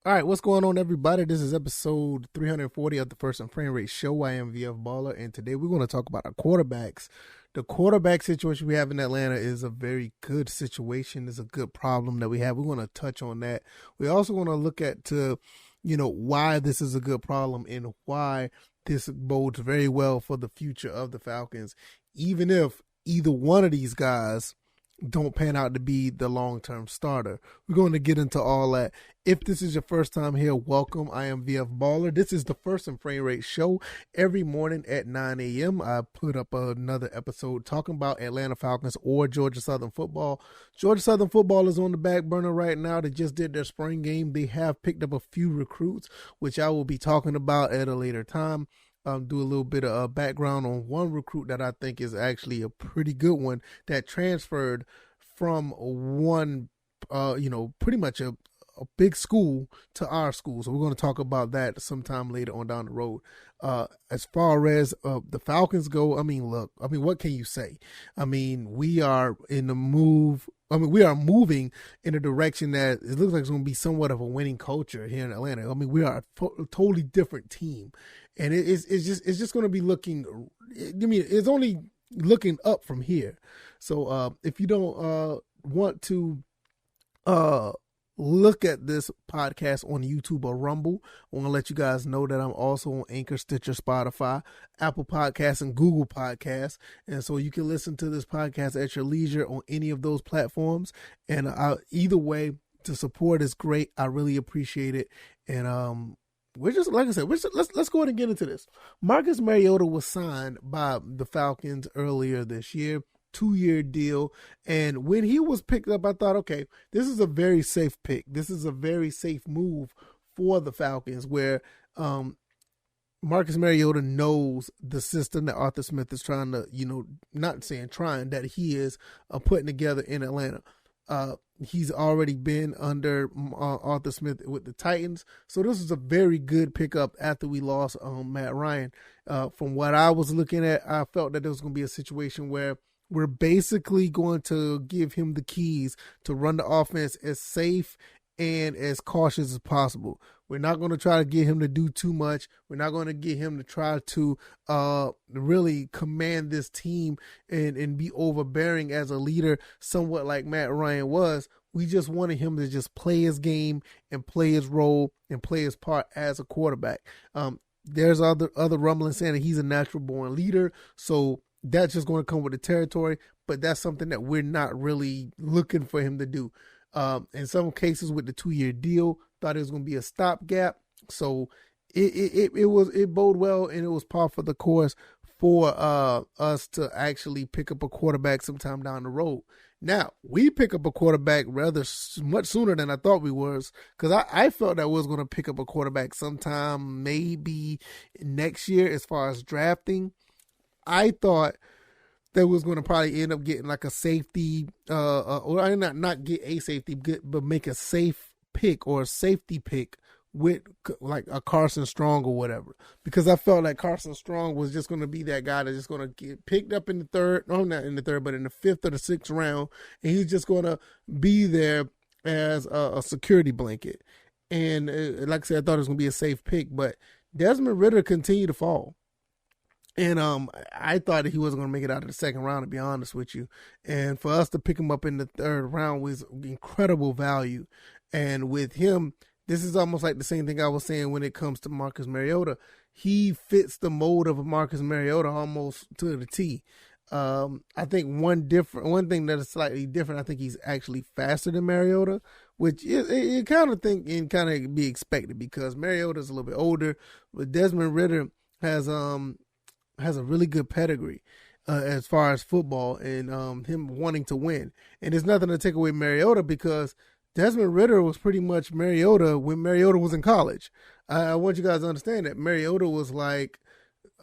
All right, what's going on, everybody? This is episode 340 of the First and Frame Rate Show. I am VF Baller, and today we're going to talk about our quarterbacks. The quarterback situation we have in Atlanta is a very good situation. It's a good problem that we have. We're going to touch on that. We also want to look at why this is a good problem and why this bodes very well for the future of the Falcons, even if either one of these guys don't pan out to be the long-term starter. We're going to get into all that. If this is your first time here, welcome. I am VF Baller. This is the First and Frame Rate Show. Every morning at 9 a.m., I put up another episode talking about Atlanta Falcons or Georgia Southern football. Georgia Southern football is on the back burner right now. They just did their spring game. They have picked up a few recruits, which I will be talking about at a later time. Do a little bit of background on one recruit that I think is actually a pretty good one that transferred from one, pretty much a big school to our school. So we're going to talk about that sometime later on down the road. As far as the Falcons go, what can you say? We are in the move. We are moving in a direction that it looks like it's going to be somewhat of a winning culture here in Atlanta. We are a totally different team. And it's just going to be looking. It's only looking up from here. So if you don't want to look at this podcast on YouTube or Rumble, I want to let you guys know that I'm also on Anchor, Stitcher, Spotify, Apple Podcasts, and Google Podcasts. And so you can listen to this podcast at your leisure on any of those platforms. And either way, the support is great. I really appreciate it. And we're just, like I said, let's go ahead and get into this. Marcus Mariota was signed by the Falcons earlier this year, 2-year deal. And when he was picked up, I thought, okay, this is a very safe pick. This is a very safe move for the Falcons where Marcus Mariota knows the system that Arthur Smith is trying to, not saying trying, that he is putting together in Atlanta. He's already been under Arthur Smith with the Titans. So this is a very good pickup after we lost Matt Ryan. From what I was looking at, I felt that there was going to be a situation where we're basically going to give him the keys to run the offense as safe and as cautious as possible. We're not going to try to get him to do too much. We're not going to get him to try to really command this team and be overbearing as a leader, somewhat like Matt Ryan was. We just wanted him to just play his game and play his role and play his part as a quarterback. There's other rumblings saying that he's a natural born leader, so that's just going to come with the territory, but that's something that we're not really looking for him to do. In some cases with the 2-year deal, thought it was going to be a stopgap. So it bode well, and it was par for the course for us to actually pick up a quarterback sometime down the road. Now, we pick up a quarterback rather much sooner than I thought we was, because I felt that we was going to pick up a quarterback sometime maybe next year as far as drafting. I thought that was going to probably end up getting like a safety, or not get a safety, but make a safe pick or a safety pick with like a Carson Strong or whatever. Because I felt like Carson Strong was just going to be that guy that's just going to get picked up in the third, no, not in the third, but in the 5th or the 6th round. And he's just going to be there as a security blanket. And like I said, I thought it was going to be a safe pick, but Desmond Ridder continued to fall. And I thought that he wasn't going to make it out of the 2nd round, to be honest with you. And for us to pick him up in the 3rd round was incredible value. And with him, this is almost like the same thing I was saying when it comes to Marcus Mariota. He fits the mold of a Marcus Mariota almost to the T. I think one thing that is slightly different, I think he's actually faster than Mariota, which you kind of think and kind of be expected because Mariota is a little bit older, but Desmond Ridder has a really good pedigree as far as football and him wanting to win. And there's nothing to take away Mariota because Desmond Ridder was pretty much Mariota when Mariota was in college. I want you guys to understand that Mariota was like,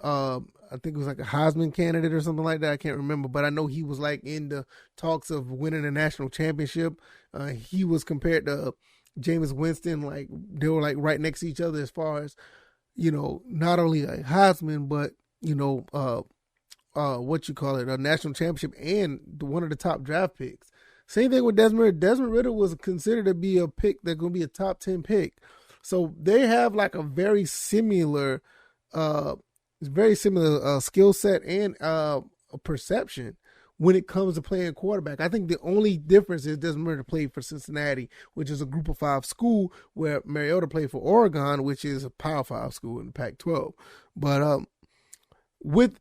I think it was like a Heisman candidate or something like that. I can't remember, but I know he was like in the talks of winning a national championship. He was compared to Jameis Winston, like they were like right next to each other as far as, not only like Heisman, but a national championship and one of the top draft picks. Same thing with Desmond Ridder. Desmond Ridder was considered to be a pick that's going to be a top 10 pick. So they have like a very similar skill set and a perception when it comes to playing quarterback. I think the only difference is Desmond Ridder played for Cincinnati, which is a Group of 5 school, where Mariota played for Oregon, which is a Power 5 school in the Pac-12. But with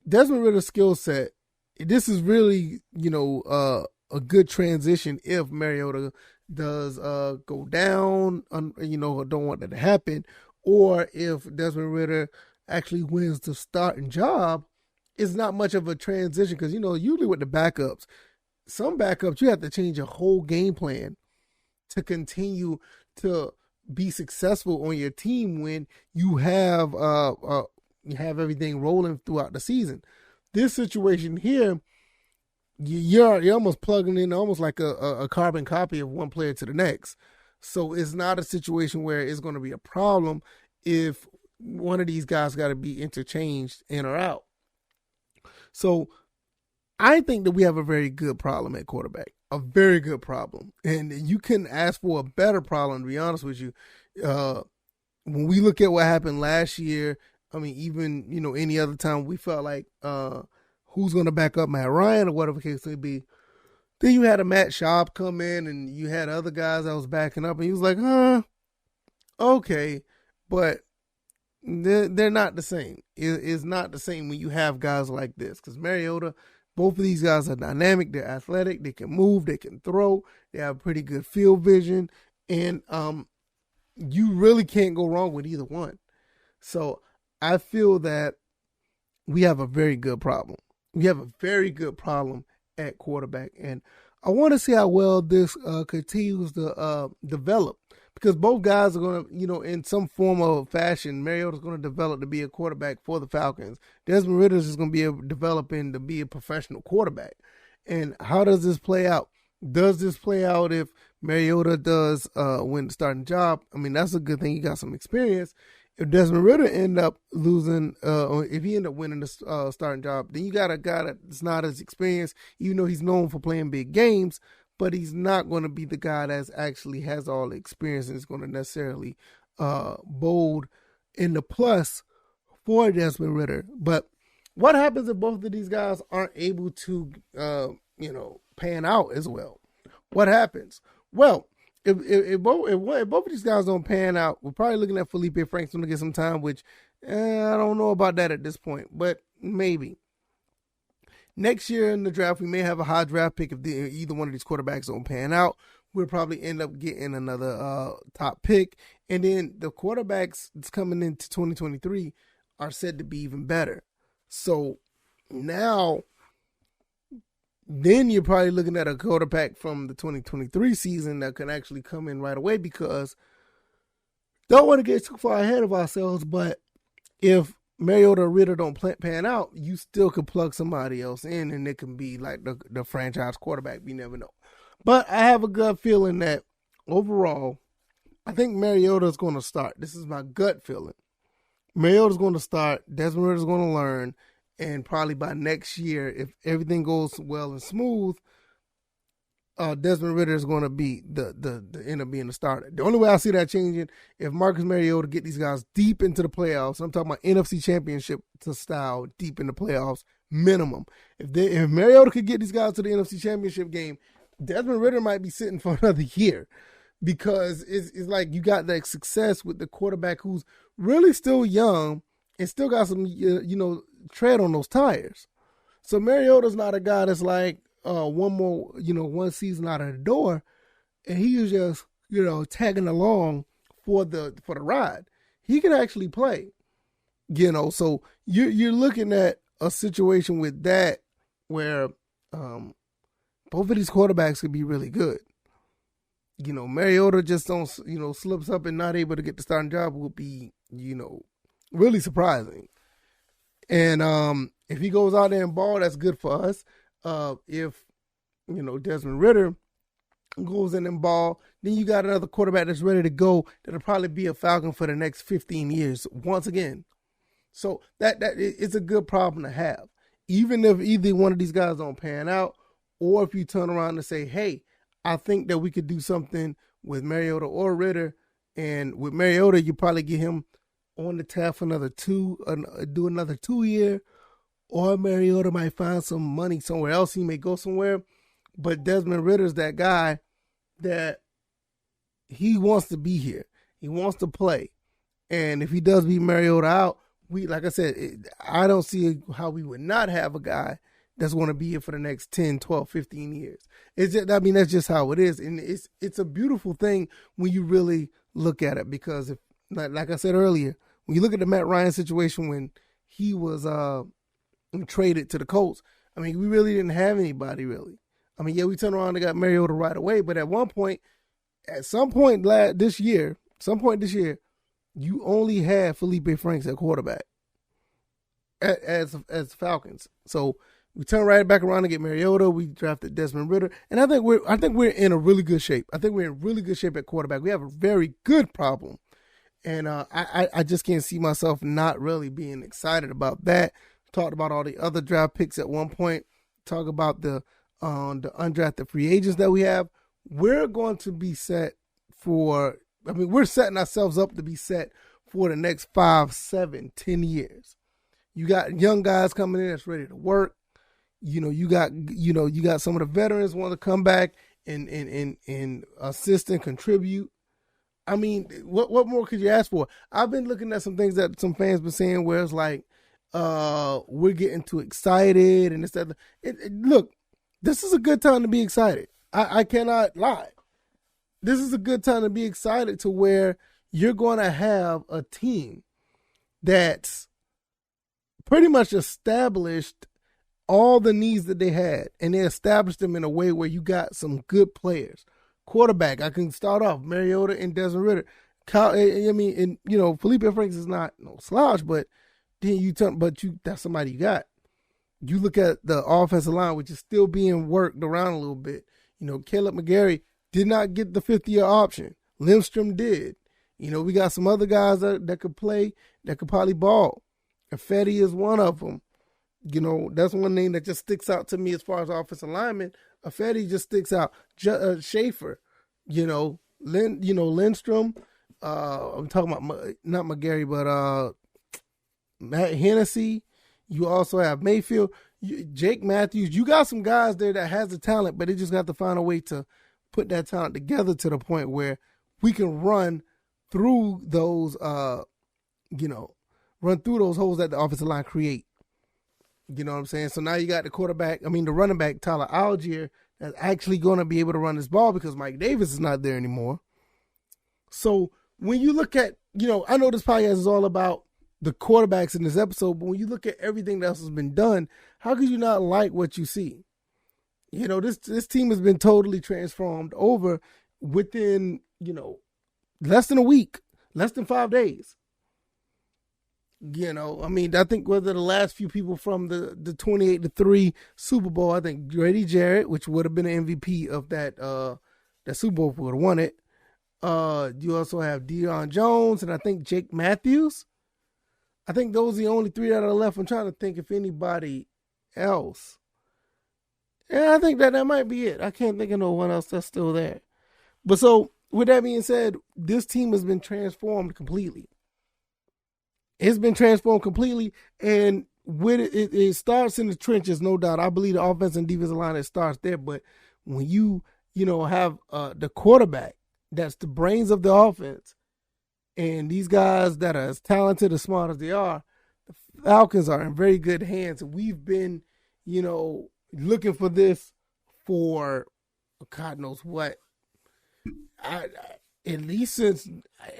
Desmond Ridder's skill set, this is really, a good transition if Mariota does go down, don't want that to happen, or if Desmond Ridder actually wins the starting job. It's not much of a transition because, usually with the backups, some backups, you have to change your whole game plan to continue to be successful on your team when you have everything rolling throughout the season. This situation here, you're almost plugging in almost like a carbon copy of one player to the next. So it's not a situation where it's going to be a problem if one of these guys got to be interchanged in or out. So I think that we have a very good problem at quarterback, a very good problem. And you couldn't ask for a better problem, to be honest with you. When we look at what happened last year, I mean, even, any other time we felt like who's going to back up Matt Ryan or whatever the case may be. Then you had a Matt Schaub come in and you had other guys that was backing up and he was like, okay, but they're not the same. It's not the same when you have guys like this because Mariota, both of these guys are dynamic. They're athletic. They can move. They can throw. They have pretty good field vision. And you really can't go wrong with either one. So I feel that we have a very good problem. We have a very good problem at quarterback. And I want to see how well this continues to develop. Because both guys are going to, in some form or fashion, Mariota's going to develop to be a quarterback for the Falcons. Desmond Ridder is going to be developing to be a professional quarterback. And how does this play out? Does this play out if Mariota does win the starting job? I mean, that's a good thing. He got some experience. If Desmond Ridder end up losing, or if he end up winning the starting job, then you got a guy that's not as experienced, even though he's known for playing big games. But he's not going to be the guy that actually has all the experience and is going to necessarily bold in the plus for Desmond Ridder. But what happens if both of these guys aren't able to, pan out as well? What happens? Well, if both of these guys don't pan out, we're probably looking at Felipe Franks to get some time, which I don't know about that at this point, but maybe. Next year in the draft, we may have a high draft pick if either one of these quarterbacks don't pan out. We'll probably end up getting another top pick. And then the quarterbacks that's coming into 2023 are said to be even better. So now, then you're probably looking at a quarterback from the 2023 season that can actually come in right away because don't want to get too far ahead of ourselves, but if Mariota or Ridder don't pan out, you still could plug somebody else in and it can be like the franchise quarterback. We never know. But I have a gut feeling that overall, I think Mariota's going to start. This is my gut feeling. Mariota's going to start. Desmond Ridder's going to learn. And probably by next year, if everything goes well and smooth, Desmond Ridder is going to be the end up being the starter. The only way I see that changing if Marcus Mariota get these guys deep into the playoffs. I'm talking about NFC Championship style deep in the playoffs minimum. If Mariota could get these guys to the NFC Championship game, Desmond Ridder might be sitting for another year because it's like you got that success with the quarterback who's really still young and still got some tread on those tires. So Mariota's not a guy that's like, one season out of the door, and he was just, tagging along for the ride. He can actually play, so you're looking at a situation with that where both of these quarterbacks could be really good. Mariota just don't, slips up and not able to get the starting job would be, really surprising. And if he goes out there and ball, that's good for us. If, Desmond Ridder goes in and ball, then you got another quarterback that's ready to go that'll probably be a Falcon for the next 15 years once again. So that it's a good problem to have. Even if either one of these guys don't pan out, or if you turn around and say, hey, I think that we could do something with Mariota or Ridder, And with Mariota, you probably get him on the tap for do another 2 year, or Mariota might find some money somewhere else. He may go somewhere, but Desmond Ritter's that guy that he wants to be here. He wants to play. And if he does beat Mariota out, like I said, I don't see how we would not have a guy that's going to be here for the next 10, 12, 15 years. That's just how it is. And it's a beautiful thing when you really look at it, because if, like I said earlier, when you look at the Matt Ryan situation when he was traded to the Colts, I mean, we really didn't have anybody really. I mean, yeah, we turned around and got Mariota right away, but at some point this year, you only had Felipe Franks at quarterback as Falcons. So we turn right back around to get Mariota. We drafted Desmond Ridder, and I think we're in a really good shape. I think we're in really good shape at quarterback. We have a very good problem, and I just can't see myself not really being excited about that. Talked about all the other draft picks at one point. Talk about the undrafted free agents that we have. We're going to be set for. I mean, we're setting ourselves up to be set for the next 5, 7, 10 years. You got young guys coming in that's ready to work. You got some of the veterans want to come back and assist and contribute. I mean, what more could you ask for? I've been looking at some things that some fans been saying where it's like, we're getting too excited and it's that. Look, this is a good time to be excited. I cannot lie. This is a good time to be excited to where you're going to have a team that's pretty much established all the needs that they had, and they established them in a way where you got some good players. Quarterback, I can start off Mariota and Desmond Ridder. Felipe Franks is not no slouch, but then that's somebody you got. You look at the offensive line, which is still being worked around a little bit. Caleb McGarry did not get the 5th-year option. Lindstrom did. We got some other guys that could play, that could probably ball. And Fetty is one of them. That's one name that just sticks out to me as far as offensive lineman. Fetty just sticks out. Schaefer, Lindstrom. I'm talking about not McGarry, but Matt Hennessy. You also have Mayfield, Jake Matthews. You got some guys there that has the talent, but they just got to find a way to put that talent together to the point where we can run through those, holes that the offensive line create. You know what I'm saying? So now you got the running back, Tyler Algier, that's actually going to be able to run this ball because Mike Davis is not there anymore. So when you look at, I know this podcast is all about the quarterbacks in this episode, but when you look at everything else has been done, how could you not like what you see? This team has been totally transformed over within, less than a week, less than 5 days. I think whether the last few people from the 28-3 Super Bowl, I think Grady Jarrett, which would have been an MVP of that Super Bowl, would have won it. You also have Deion Jones and I think Jake Matthews. I think those are the only 3 that are left. I'm trying to think if anybody else. Yeah, I think that might be it. I can't think of no one else that's still there. But so, with that being said, this team has been transformed completely. It's been transformed completely, and with it starts in the trenches, no doubt. I believe the offense and defensive line, it starts there. But when you have the quarterback, that's the brains of the offense, and these guys that are as talented, as smart as they are, the Falcons are in very good hands. We've been, looking for this for God knows what. At least since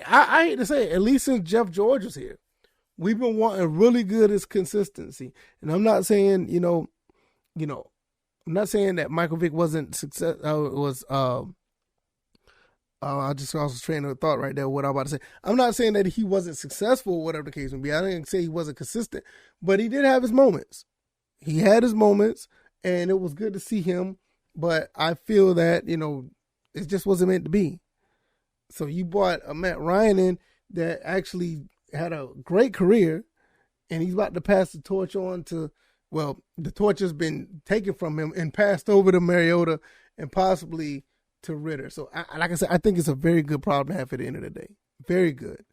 I hate to say it, at least since Jeff George was here. We've been wanting really good as consistency. And I'm not saying, I'm not saying that Michael Vick wasn't success. I just lost train of thought right there. What I'm about to say. I'm not saying that he wasn't successful, whatever the case may be. I didn't say he wasn't consistent, but he did have his moments. He had his moments, and it was good to see him. But I feel that it just wasn't meant to be. So you brought a Matt Ryan in that actually had a great career, and he's about to pass the torch on to, the torch has been taken from him and passed over to Mariota and possibly to Ridder. So, like I said, I think it's a very good problem to have at the end of the day. Very good.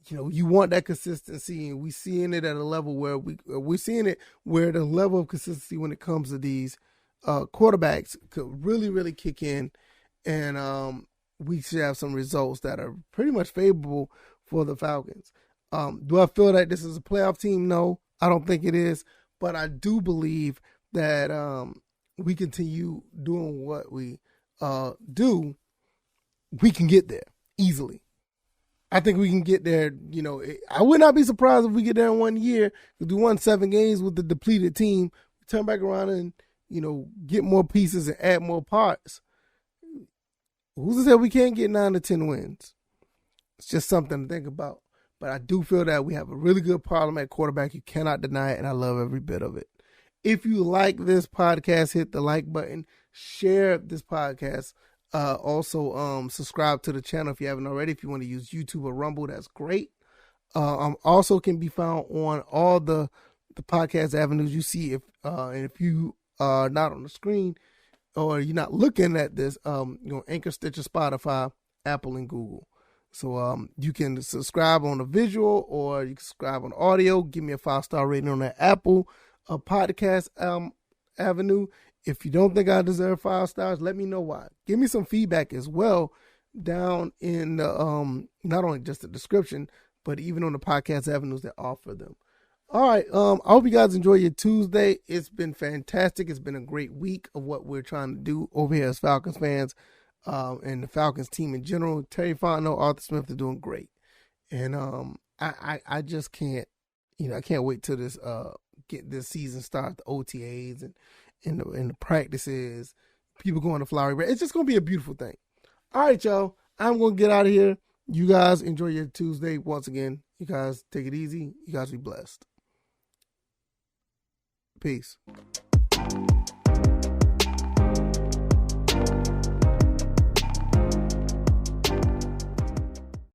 You want that consistency, and we're seeing it at a level where we're seeing it where the level of consistency when it comes to these quarterbacks could really, really kick in, and we should have some results that are pretty much favorable for the Falcons. Do I feel that this is a playoff team? No, I don't think it is, but I do believe that we continue doing what we do, we can get there easily. I think we can get there. I would not be surprised if we get there in 1 year, because we won 7 games with the depleted team. Turn back around and, get more pieces and add more parts. Who's to say we can't get 9 to 10 wins? It's just something to think about. But I do feel that we have a really good problem at quarterback. You cannot deny it, and I love every bit of it. If you like this podcast, hit the like button. Share this podcast. Also, subscribe to the channel if you haven't already. If you want to use YouTube or Rumble, that's great. Also can be found on all the podcast avenues you see. And if you are not on the screen or you're not looking at this, Anchor, Stitcher, Spotify, Apple, and Google. So you can subscribe on the visual or you can subscribe on audio. Give me a 5-star rating on that Apple podcast avenue. If you don't think I deserve 5 stars, let me know why. Give me some feedback as well down in the, not only just the description, but even on the podcast avenues that offer them. All right. I hope you guys enjoy your Tuesday. It's been fantastic. It's been a great week of what we're trying to do over here as Falcons fans, and the Falcons team in general. Terry Fontenot, Arthur Smith are doing great. And I just can't, I can't wait till get this season start, the OTAs and the practices, people going to Flowery Branch. It's just going to be a beautiful thing. All right, y'all. I'm going to get out of here. You guys enjoy your Tuesday. Once again, you guys take it easy. You guys be blessed. Peace.